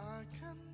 I can.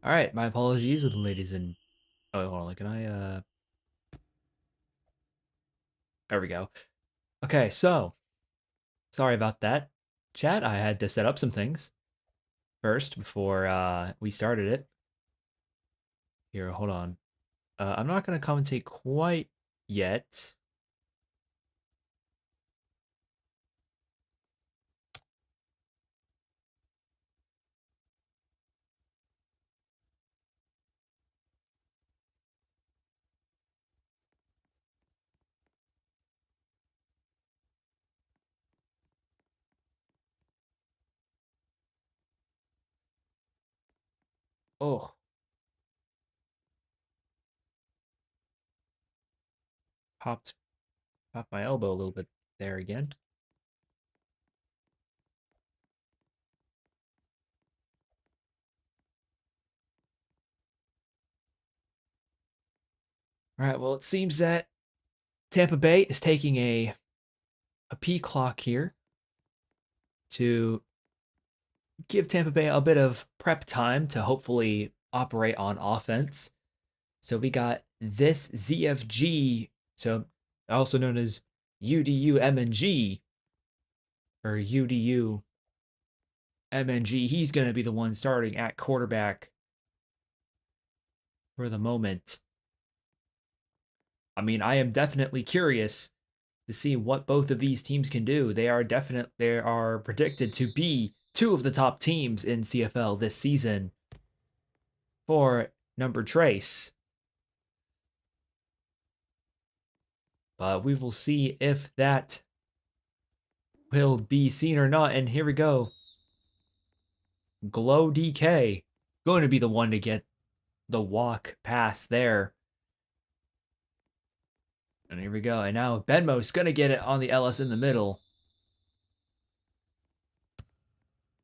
All right, my apologies, ladies and oh, hold on, can I there we go. Okay, so sorry about that, chat. I had to set up some things first before we started it. Here, hold on. I'm not gonna commentate quite yet. Oh, popped my elbow a little bit there again. All right, well, it seems that Tampa Bay is taking a P clock here to give Tampa Bay a bit of prep time to hopefully operate on offense. So we got this ZFG, so also known as UDU MNG or UDU MNG. He's going to be the one starting at quarterback for the moment. I mean, I am definitely curious to see what both of these teams can do. They are predicted to be two of the top teams in CFL this season for number trace. But we will see if that will be seen or not. And here we go. Glow DK going to be the one to get the walk pass there. And here we go. And now Benmo's going to get it on the LS in the middle.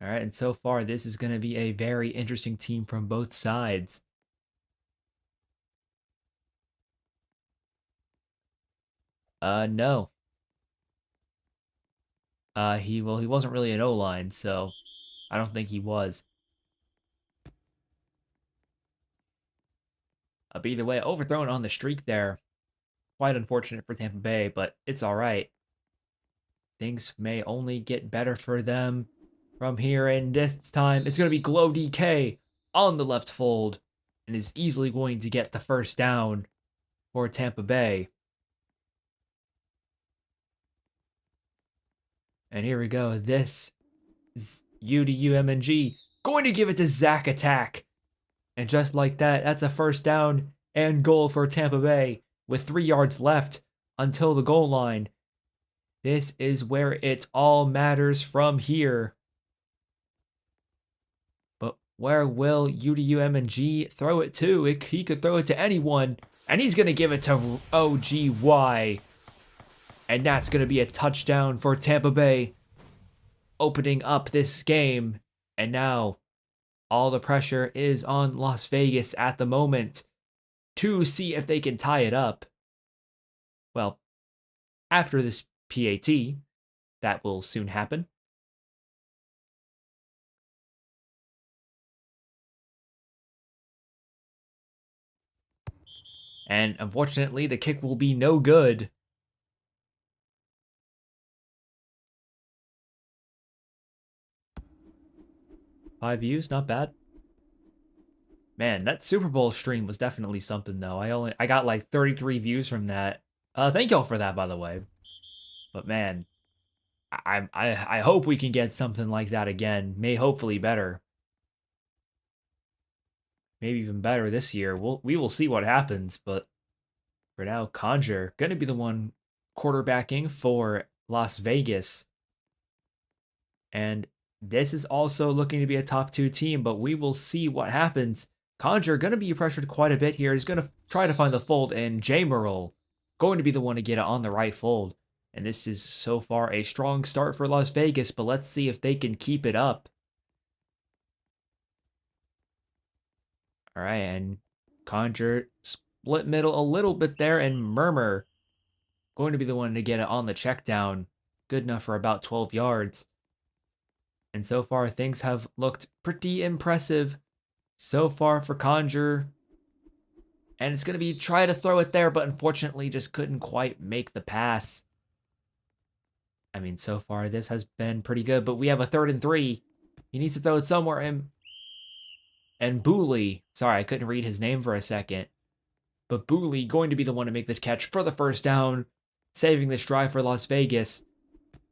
All right. And so far, this is going to be a very interesting team from both sides. No. He wasn't really an O-line, so I don't think he was. But either way, overthrown on the streak there. Quite unfortunate for Tampa Bay, but it's all right. Things may only get better for them from here, and this time it's going to be Glow DK on the left fold and is easily going to get the first down for Tampa Bay. And here we go. This is UDUMNG going to give it to Zach Attack. And just like that, that's a first down and goal for Tampa Bay with 3 yards left until the goal line. This is where it all matters from here. But where will UDUMNG throw it to? He could throw it to anyone, and he's going to give it to OGY. And that's going to be a touchdown for Tampa Bay, opening up this game. And now all the pressure is on Las Vegas at the moment to see if they can tie it up. Well, after this PAT, that will soon happen. And unfortunately, the kick will be no good. Five views, not bad. Man, that Super Bowl stream was definitely something though. I got like 33 views from that. Thank y'all for that, by the way. But man, I hope we can get something like that again. Hopefully better. Maybe even better this year. We will see what happens, but for now, Conjure gonna be the one quarterbacking for Las Vegas. And this is also looking to be a top 2 team, but we will see what happens. Conjure going to be pressured quite a bit here. He's going to try to find the fold, and J Merle going to be the one to get it on the right fold. And this is so far a strong start for Las Vegas, but let's see if they can keep it up. All right, and Conjure split middle a little bit there, and Murmur going to be the one to get it on the check down. Good enough for about 12 yards. And so far, things have looked pretty impressive so far for Conjure. And it's going to be try to throw it there, but unfortunately just couldn't quite make the pass. I mean, so far this has been pretty good, but we have a 3rd and 3. He needs to throw it somewhere. And Booley, sorry, I couldn't read his name for a second. But Booley going to be the one to make the catch for the first down, saving this drive for Las Vegas.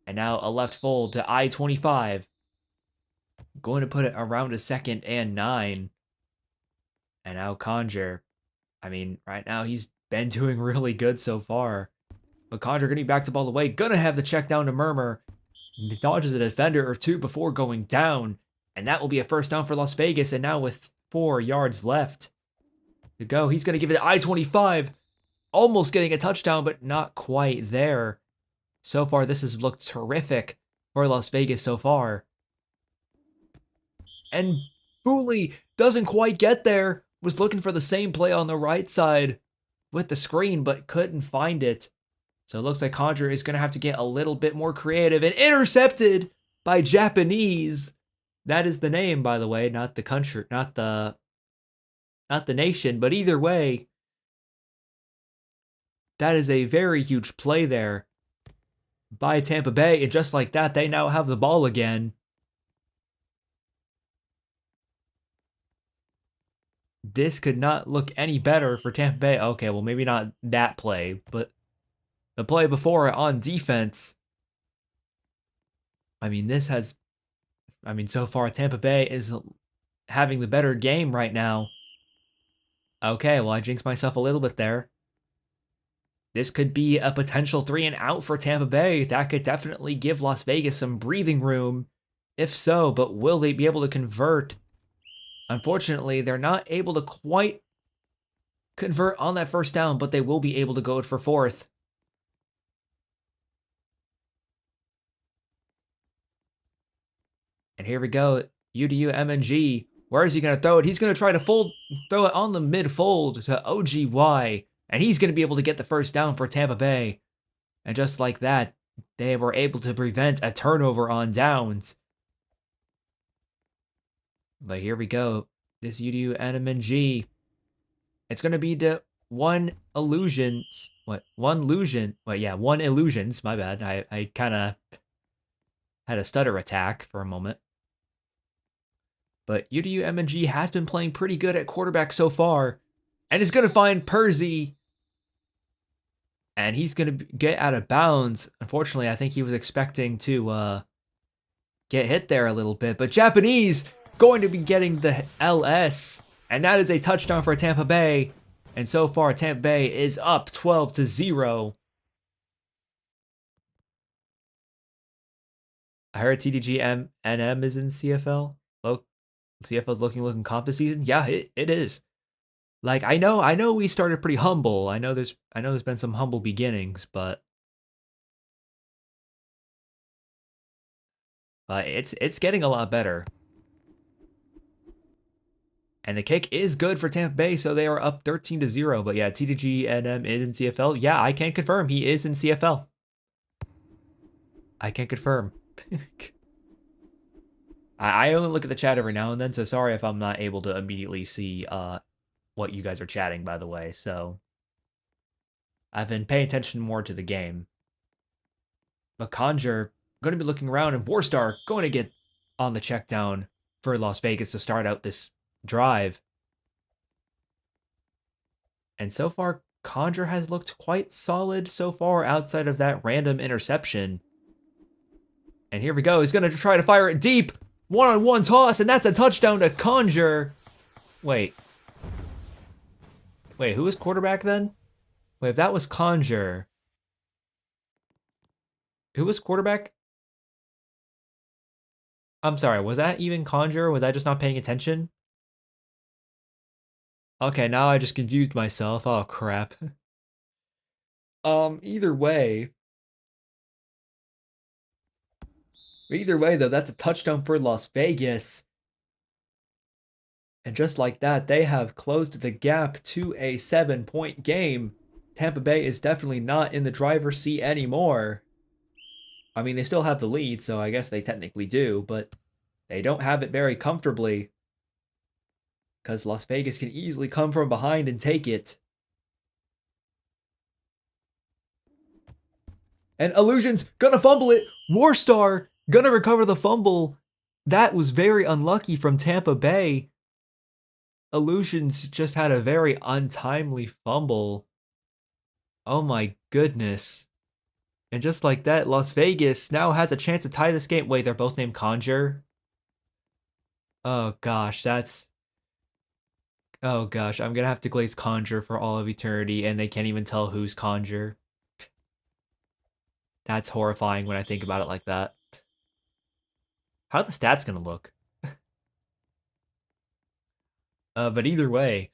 And now a left fold to I-25. Going to put it around a 2nd and 9. And now Conjure. I mean, right now he's been doing really good so far. But Conjure going to be back to ball the way. Going to have the check down to Murmur. He dodges a defender or two before going down. And that will be a first down for Las Vegas. And now with 4 yards left to go. He's going to give it I-25. Almost getting a touchdown, but not quite there. So far, this has looked terrific for Las Vegas so far. And Booley doesn't quite get there. Was looking for the same play on the right side with the screen, but couldn't find it. So it looks like Conjure is going to have to get a little bit more creative, and intercepted by Japanese. That is the name, by the way, not the country, not the nation, but either way, that is a very huge play there by Tampa Bay, and just like that, they now have the ball again. This could not look any better for Tampa Bay. Okay, well, maybe not that play, but the play before it on defense. I mean, so far, Tampa Bay is having the better game right now. Okay, well, I jinxed myself a little bit there. This could be a potential 3 and out for Tampa Bay. That could definitely give Las Vegas some breathing room. If so, but will they be able to convert? Unfortunately, they're not able to quite convert on that first down, but they will be able to go for 4th. And here we go. UDU MNG. Where is he going to throw it? He's going to try to throw it on the mid-fold to OGY. And he's going to be able to get the first down for Tampa Bay. And just like that, they were able to prevent a turnover on downs. But here we go. This UDU MNG. It's going to be the one illusions. One illusions. My bad. I kind of had a stutter attack for a moment. But UDU MNG has been playing pretty good at quarterback so far. And is going to find Percy. And he's going to get out of bounds. Unfortunately, I think he was expecting to get hit there a little bit. But Japanese going to be getting the LS. And that is a touchdown for Tampa Bay. And so far, Tampa Bay is up 12-0. I heard TDG-NM is in CFL. CFL's looking comp this season. Yeah, it is. Like I know we started pretty humble. I know there's been some humble beginnings, but it's getting a lot better. And the kick is good for Tampa Bay, so they are up 13-0. But yeah, TDG-NM is in CFL. Yeah, I can confirm he is in CFL. I can confirm. I only look at the chat every now and then, so sorry if I'm not able to immediately see what you guys are chatting, by the way. So I've been paying attention more to the game. But Conjure going to be looking around, and Warstar going to get on the check down for Las Vegas to start out this drive. And so far, Conjure has looked quite solid so far outside of that random interception. And here we go. He's going to try to fire it deep. One-on-one toss, and that's a touchdown to Conjure. Wait, who was quarterback then? Wait, if that was Conjure, who was quarterback? I'm sorry, was that even Conjure? Was I just not paying attention? Okay, now I just confused myself. Oh, crap. Either way, though, that's a touchdown for Las Vegas. And just like that, they have closed the gap to a 7-point game. Tampa Bay is definitely not in the driver's seat anymore. I mean, they still have the lead, so I guess they technically do, but they don't have it very comfortably. Because Las Vegas can easily come from behind and take it. And Illusion's gonna fumble it. Warstar gonna recover the fumble. That was very unlucky from Tampa Bay. Illusions just had a very untimely fumble. Oh my goodness. And just like that, Las Vegas now has a chance to tie this game. Wait, they're both named Conjure? Oh gosh, oh gosh, I'm gonna have to glaze Conjure for all of eternity, and they can't even tell who's Conjure. That's horrifying when I think about it like that. How are the stats gonna look? But either way,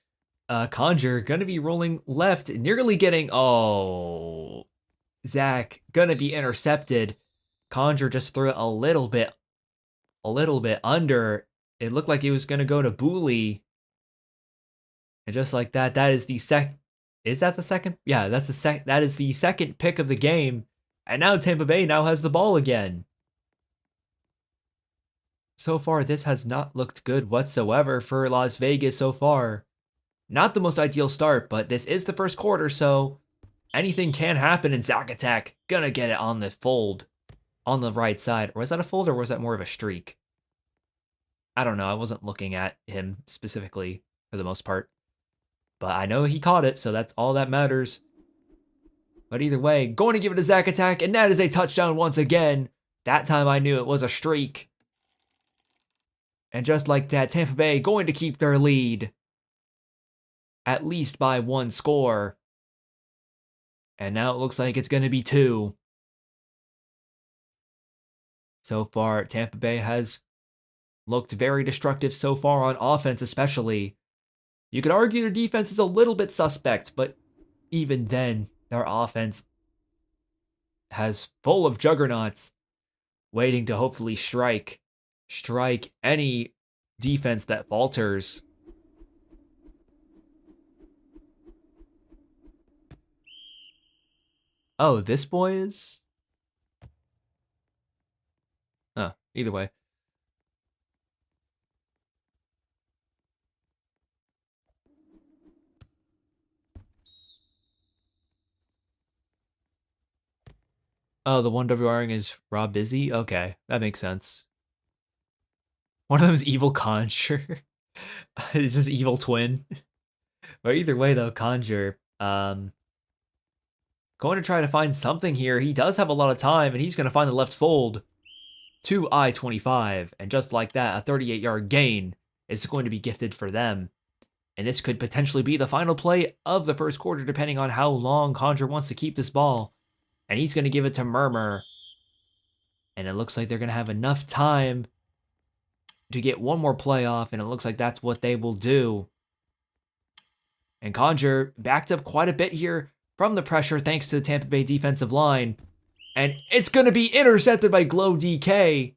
Conjure gonna be rolling left, nearly getting. Oh, Zach gonna be intercepted. Conjure just threw it a little bit under. It looked like he was gonna go to Booley, and just like that, that is the sec. Is that the second? Yeah, that's the sec. That is the second pick of the game, and now Tampa Bay now has the ball again. So far, this has not looked good whatsoever for Las Vegas so far. Not the most ideal start, but this is the first quarter, so anything can happen. And Zack Attack gonna get it on the fold on the right side. Or was that a fold or was that more of a streak? I don't know. I wasn't looking at him specifically for the most part. But I know he caught it, so that's all that matters. But either way, going to give it a Zack Attack, and that is a touchdown once again. That time I knew it was a streak. And just like that, Tampa Bay going to keep their lead. At least by one score. And now it looks like it's going to be 2. So far, Tampa Bay has looked very destructive so far on offense, especially. You could argue their defense is a little bit suspect, but even then, their offense has full of juggernauts waiting to hopefully strike any defense that falters. Oh, this boy is? Oh, either way. Oh, the one WRing is Rob Busy? Okay, that makes sense. One of them is Evil Conjure. It's his evil twin. But either way, though, Conjure, going to try to find something here. He does have a lot of time, and he's going to find the left fold to I-25. And just like that, a 38-yard gain is going to be gifted for them. And this could potentially be the final play of the first quarter, depending on how long Conjure wants to keep this ball. And he's going to give it to Murmur. And it looks like they're going to have enough time to get one more play off, and it looks like that's what they will do. And Conjure backed up quite a bit here from the pressure thanks to the Tampa Bay defensive line. And it's going to be intercepted by Glow DK.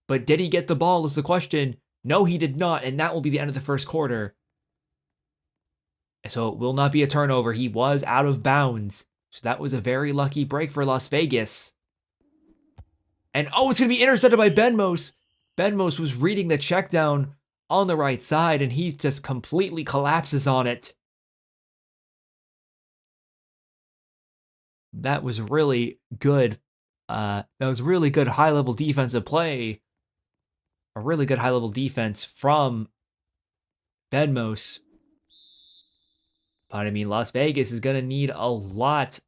But did he get the ball is the question. No, he did not, and that will be the end of the first quarter. So it will not be a turnover. He was out of bounds. So that was a very lucky break for Las Vegas. And oh, it's going to be intercepted by Benmos. Benmos was reading the check down on the right side, and he just completely collapses on it. That was really good. That was really good high-level defensive play. A really good high-level defense from Benmos. But I mean, Las Vegas is going to need a lot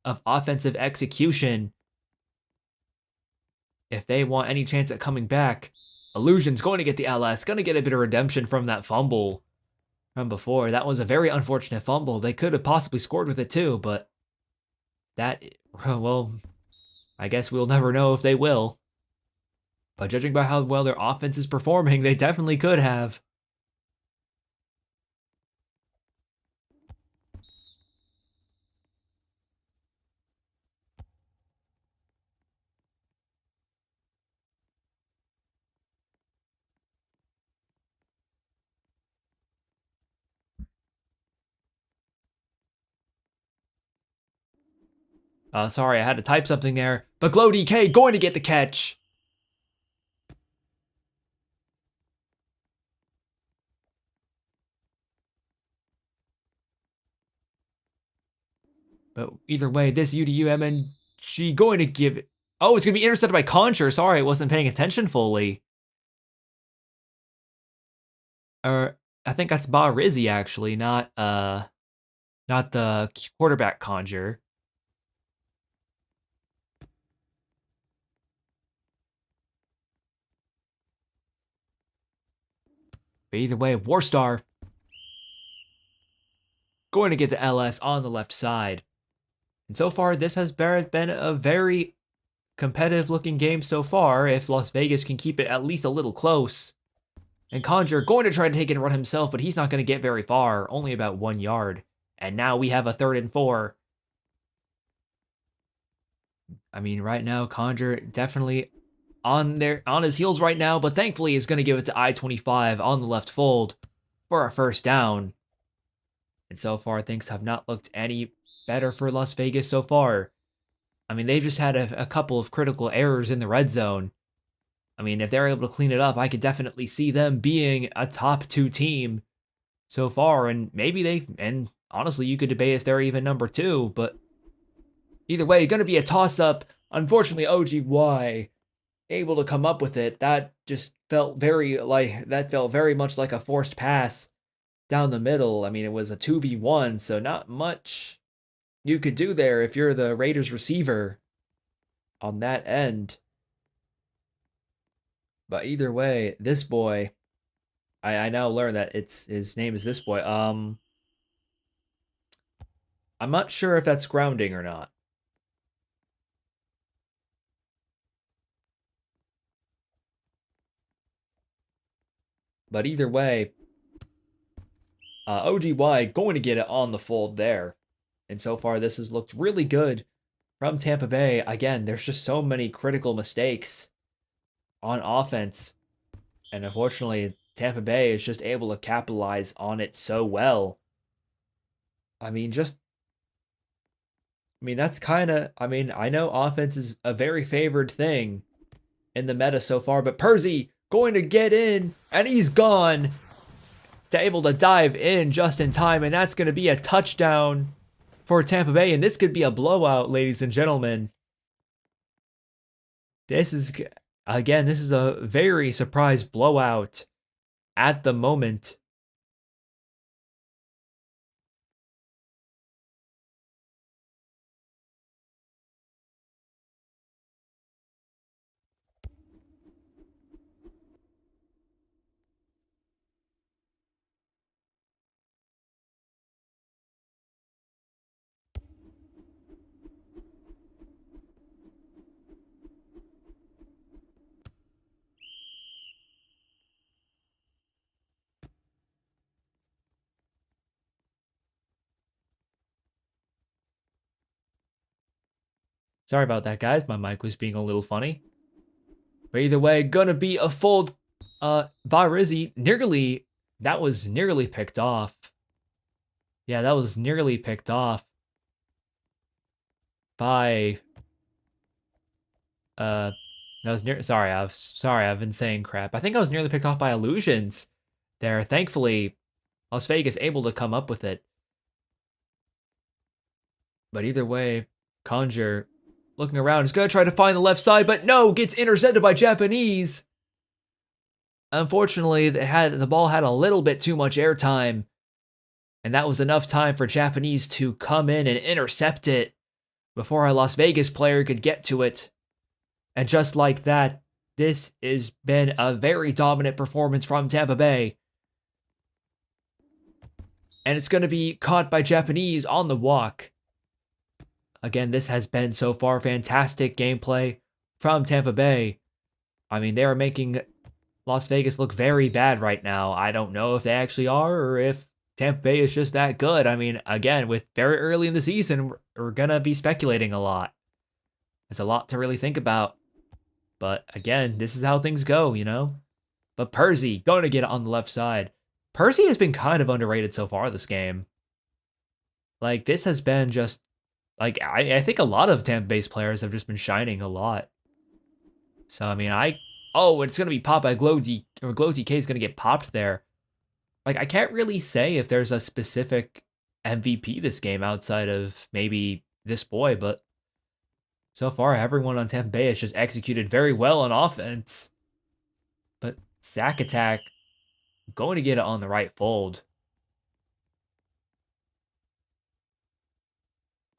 of offensive execution if they want any chance at coming back. Illusion's going to get the LS, going to get a bit of redemption from that fumble from before. That was a very unfortunate fumble. They could have possibly scored with it too, but that, well, I guess we'll never know if they will. But judging by how well their offense is performing, they definitely could have. Sorry, I had to type something there. But Glow DK going to get the catch. But either way, this UDUMNG going to give it. Oh, it's going to be intercepted by Conjure. Sorry, I wasn't paying attention fully. I think that's Ba Rizzi, actually, not the quarterback Conjure. But either way, Warstar going to get the LS on the left side. And so far, this has been a very competitive looking game so far. If Las Vegas can keep it at least a little close, And Conjure going to try to take it and run himself, but he's not going to get very far, only about 1 yard. And now we have a 3rd and 4. I mean, right now, Conjure definitely on his heels right now, but thankfully he's going to give it to I-25 on the left fold for a first down. And so far, things have not looked any better for Las Vegas so far. I mean, they've just had a couple of critical errors in the red zone. I mean, if they're able to clean it up, I could definitely see them being a top 2 team so far. And maybe and honestly, you could debate if they're even number 2, but either way, going to be a toss up. Unfortunately, OGY able to come up with it. That felt very much like a forced pass down the middle. I mean, it was a 2v1, so not much you could do there if you're the Raiders receiver on that end. But either way, this boy, I now learned that his name is this boy. I'm not sure if that's grounding or not. But either way, OGY going to get it on the fold there. And so far, this has looked really good from Tampa Bay. Again, there's just so many critical mistakes on offense. And unfortunately, Tampa Bay is just able to capitalize on it so well. I mean, that's kind of, I know offense is a very favored thing in the meta so far, but Percy going to get in, and he's gone. He's able to dive in just in time, and that's going to be a touchdown for Tampa Bay, and this could be a blowout, ladies and gentlemen. This is a very surprise blowout at the moment. Sorry about that, guys. My mic was being a little funny. But either way, gonna be a full Barizzi. That was nearly picked off. Yeah, that was nearly picked off by that was near sorry, I've been saying crap. I think I was nearly picked off by Illusions there. Thankfully, Las Vegas able to come up with it. But either way, Conjure looking around is gonna try to find the left side, but no, gets intercepted by Japanese. Unfortunately, the ball had a little bit too much airtime, and that was enough time for Japanese to come in and intercept it before a Las Vegas player could get to it. And just like that, this has been a very dominant performance from Tampa Bay. And it's going to be caught by Japanese on the walk. Again, this has been so far fantastic gameplay from Tampa Bay. I mean, they are making Las Vegas look very bad right now. I don't know if they actually are or if Tampa Bay is just that good. I mean, again, with very early in the season, we're going to be speculating a lot. There's a lot to really think about. But again, this is how things go, you know? But Percy going to get it on the left side. Percy has been kind of underrated so far this game. Like, this has been just, like, I think a lot of Tampa Bay's players have just been shining a lot. So, I mean, it's going to be popped by Glow TK is going to get popped there. Like, I can't really say if there's a specific MVP this game outside of maybe this boy, but so far, everyone on Tampa Bay has just executed very well on offense. But Sack Attack going to get it on the right fold.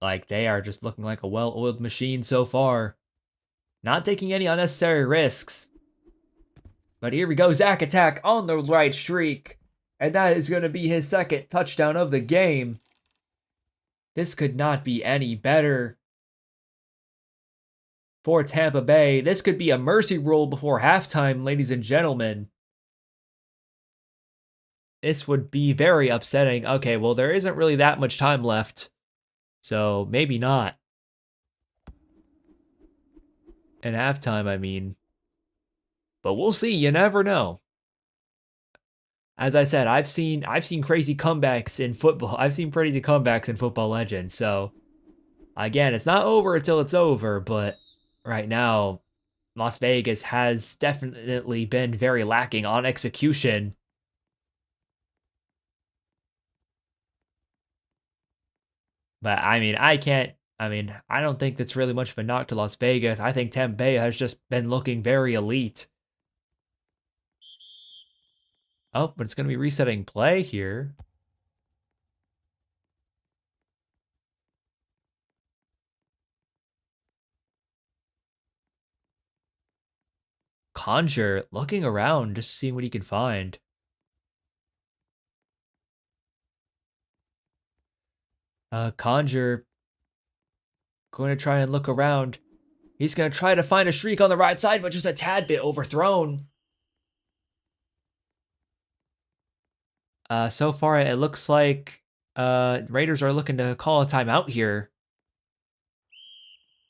Like, they are just looking like a well-oiled machine so far. Not taking any unnecessary risks. But here we go, Zack Attack on the right streak. And that is going to be his second touchdown of the game. This could not be any better for Tampa Bay. This could be a mercy rule before halftime, ladies and gentlemen. this would be very upsetting. Okay, well, there isn't really that much time left, so maybe not. In halftime, I mean. But we'll see. You never know. As I said, I've seen crazy comebacks in football. I've seen crazy comebacks in Football Legends. So again, it's not over until it's over. But right now, Las Vegas has definitely been very lacking on execution. But I mean, I can't. I mean, I don't think that's really much of a knock to Las Vegas. I think Tampa Bay has just been looking very elite. Oh, but it's going to be resetting play here. Conjure looking around, just seeing what he can find. Conjure going to try and look around. He's going to try to find a streak on the right side, but just a tad bit overthrown. So far, it looks like Raiders are looking to call a timeout here.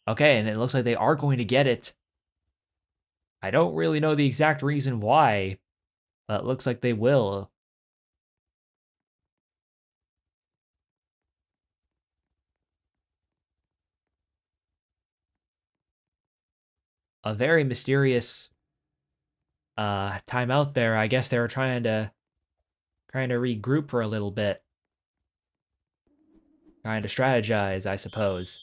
Okay, and it looks like they are going to get it. I don't really know the exact reason why, but it looks like they will. A very mysterious timeout there. I guess they were trying to regroup for a little bit. Trying to strategize, I suppose.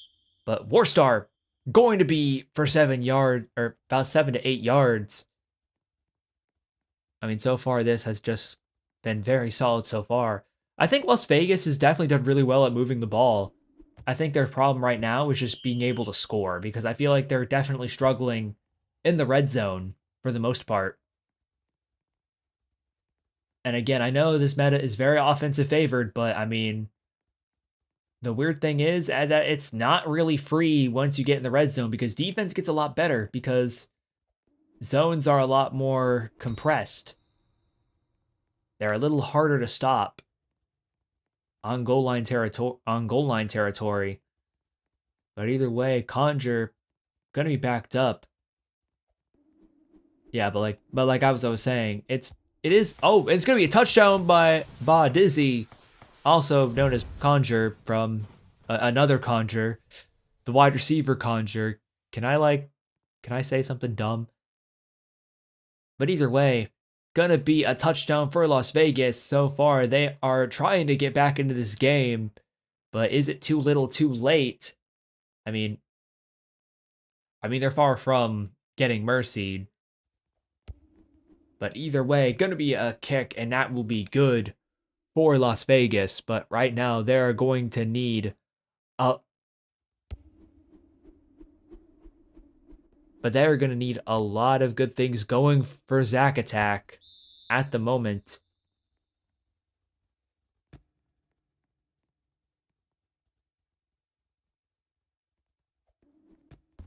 But Warstar going to be for 7 yard or about 7 to 8 yards. I mean, so far this has just been very solid so far. I think Las Vegas has definitely done really well at moving the ball. I think their problem right now is just being able to score because I feel like they're definitely struggling in the red zone for the most part. And again, I know this meta is very offensive favored, but I mean, the weird thing is that it's not really free once you get in the red zone because defense gets a lot better because zones are a lot more compressed. They're a little harder to stop on goal line territory. But either way, Conjure gonna be backed up. Yeah, but like I was saying, it's gonna be a touchdown by Dizzy, also known as Conjure from another Conjure, the wide receiver Conjure. Can I say something dumb? But either way, gonna be a touchdown for Las Vegas. So far, they are trying to get back into this game, but is it too little, too late? I mean, they're far from getting mercied. But either way, gonna be a kick, and that will be good for Las Vegas. But right now, they're going to need a they're going to need a lot of good things going for Zack Attack at the moment.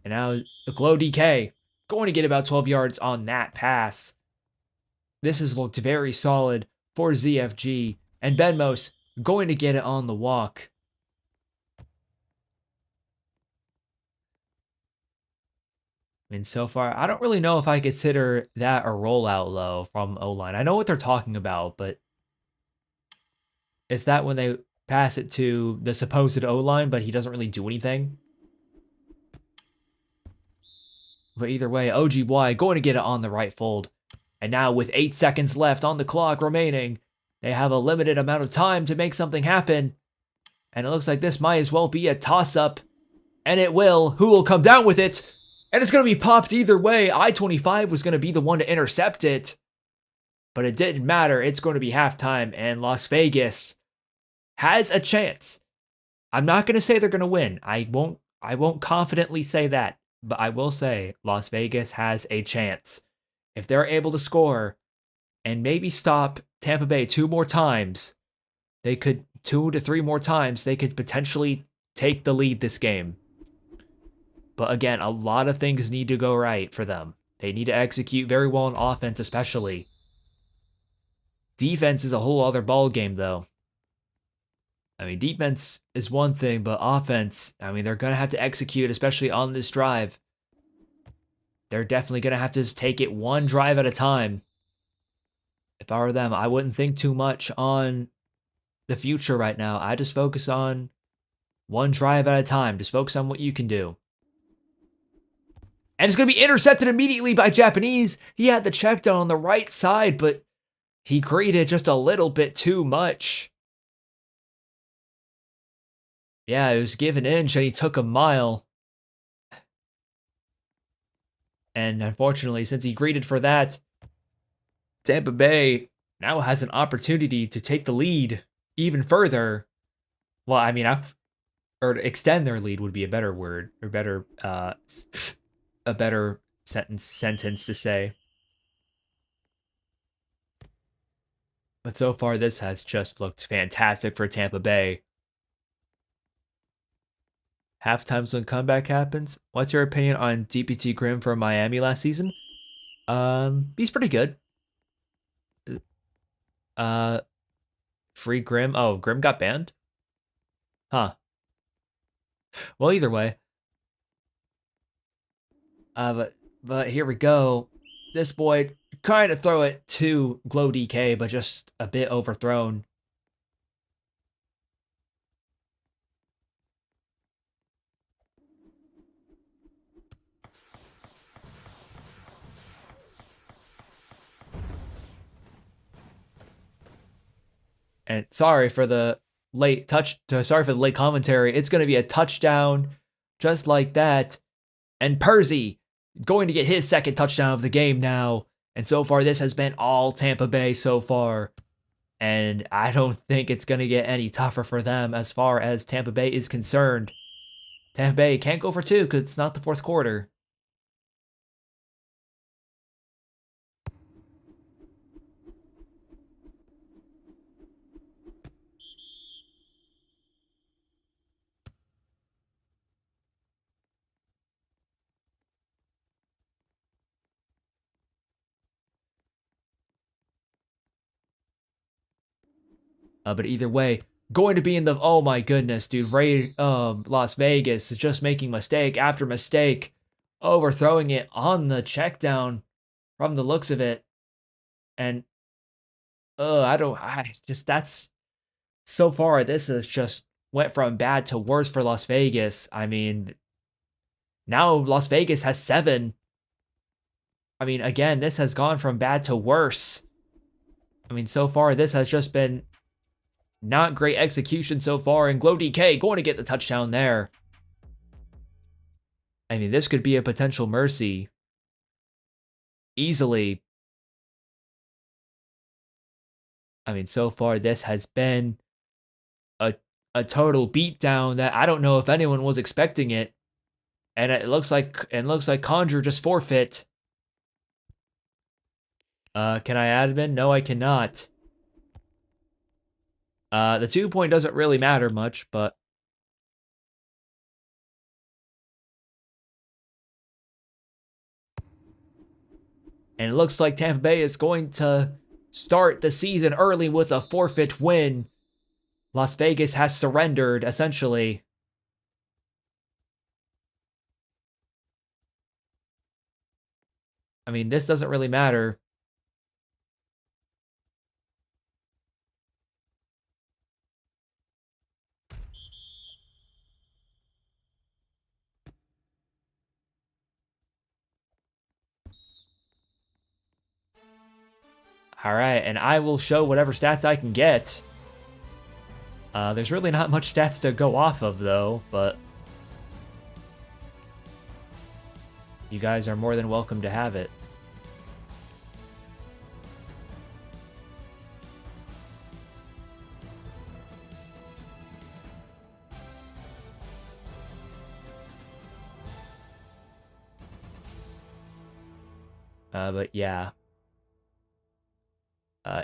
And now the Glow DK going to get about 12 yards on that pass. This has looked very solid for ZFG. And Benmos going to get it on the walk. And so far, I don't really know if I consider that a rollout low from O-line. I know what they're talking about, but is that when they pass it to the supposed O-line, but he doesn't really do anything? But either way, OGY going to get it on the right fold. And now with 8 seconds left on the clock remaining, they have a limited amount of time to make something happen. And it looks like this might as well be a toss-up. And it will. Who will come down with it? And it's going to be popped either way. I-25 was going to be the one to intercept it. But it didn't matter. It's going to be halftime. And Las Vegas has a chance. I'm not going to say they're going to win. I won't confidently say that. But I will say Las Vegas has a chance. If they're able to score and maybe stop Tampa Bay 2 more times, they could 2 to 3 more times, they could potentially take the lead this game. But again, a lot of things need to go right for them. They need to execute very well on offense, especially. Defense is a whole other ball game, though. I mean, defense is one thing, but offense, I mean, they're going to have to execute, especially on this drive. They're definitely going to have to just take it one drive at a time. If I were them, I wouldn't think too much on the future right now. I just focus on one drive at a time. Just focus on what you can do. And it's going to be intercepted immediately by Japanese. He had the check down on the right side, but he created just a little bit too much. Yeah, it was give an inch and he took a mile. And unfortunately, since he greeted for that, Tampa Bay now has an opportunity to take the lead even further. Well, I mean, or to extend their lead would be a better word, or better, a better sentence to say. But so far, this has just looked fantastic for Tampa Bay. Halftime's when comeback happens. What's your opinion on DPT Grimm from Miami last season? He's pretty good. Free Grimm. Oh, Grimm got banned? Huh. Well, either way. But here we go. This boy trying to throw it to Glow DK, but just a bit overthrown. And sorry for the late commentary. It's going to be a touchdown just like that. And Percy going to get his second touchdown of the game now. And so far, this has been all Tampa Bay so far. And I don't think it's going to get any tougher for them as far as Tampa Bay is concerned. Tampa Bay can't go for two because it's not the fourth quarter. But either way, going to be in the, oh my goodness, dude, Las Vegas is just making mistake after mistake, overthrowing it on the check down from the looks of it. And that's so far, this has just went from bad to worse for Las Vegas. I mean, now Las Vegas has 7. I mean, again, this has gone from bad to worse. I mean, so far, this has just been not great execution so far, and Glow DK going to get the touchdown there. I mean, this could be a potential mercy. Easily. I mean, so far, this has been a total beatdown that I don't know if anyone was expecting it. And it looks like Conjure just forfeit. Can I admin? No, I cannot. The 2 point doesn't really matter much, but and it looks like Tampa Bay is going to start the season early with a forfeit win. Las Vegas has surrendered, essentially. I mean, this doesn't really matter. All right, and I will show whatever stats I can get. There's really not much stats to go off of, though, but you guys are more than welcome to have it. But yeah.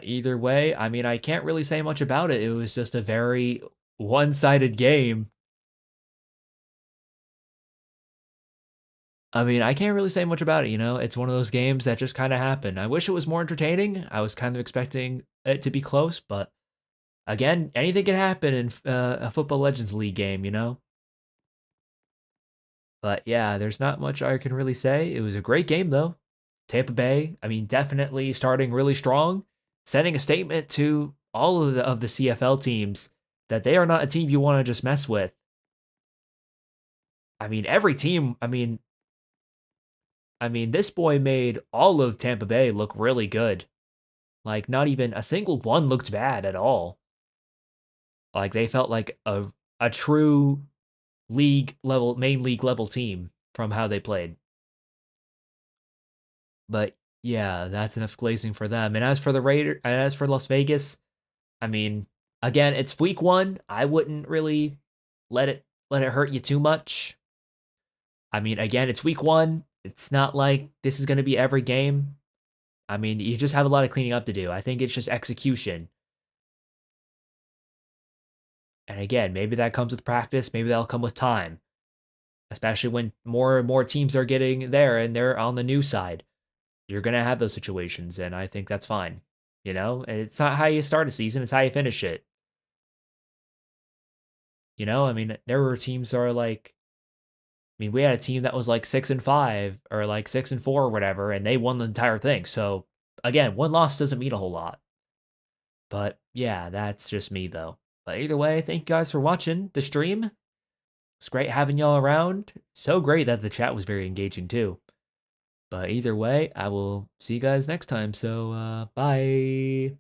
Either way, I mean, I can't really say much about it. It was just a very one-sided game. I mean, I can't really say much about it, you know? It's one of those games that just kind of happened. I wish it was more entertaining. I was kind of expecting it to be close, but again, anything can happen in a Football Legends League game, you know? But yeah, there's not much I can really say. It was a great game, though. Tampa Bay, I mean, definitely starting really strong, sending a statement to all of the CFL teams that they are not a team you want to just mess with. I mean, every team, I mean, this boy made all of Tampa Bay look really good. Like, not even a single one looked bad at all. Like, they felt like a true main league level team from how they played. But yeah, that's enough glazing for them. And as for Las Vegas, I mean, again, it's week one. I wouldn't really let it hurt you too much. I mean, again, it's week one. It's not like this is going to be every game. I mean, you just have a lot of cleaning up to do. I think it's just execution. And again, maybe that comes with practice. Maybe that'll come with time, especially when more and more teams are getting there and they're on the new side. You're going to have those situations, and I think that's fine. You know, and it's not how you start a season, it's how you finish it. You know, I mean, there were teams that are like, I mean, we had a team that was like 6-5 or like 6-4 or whatever, and they won the entire thing. So again, one loss doesn't mean a whole lot. But yeah, that's just me though. But either way, thank you guys for watching the stream. It's great having y'all around. So great that the chat was very engaging too. But either way, I will see you guys next time. So bye.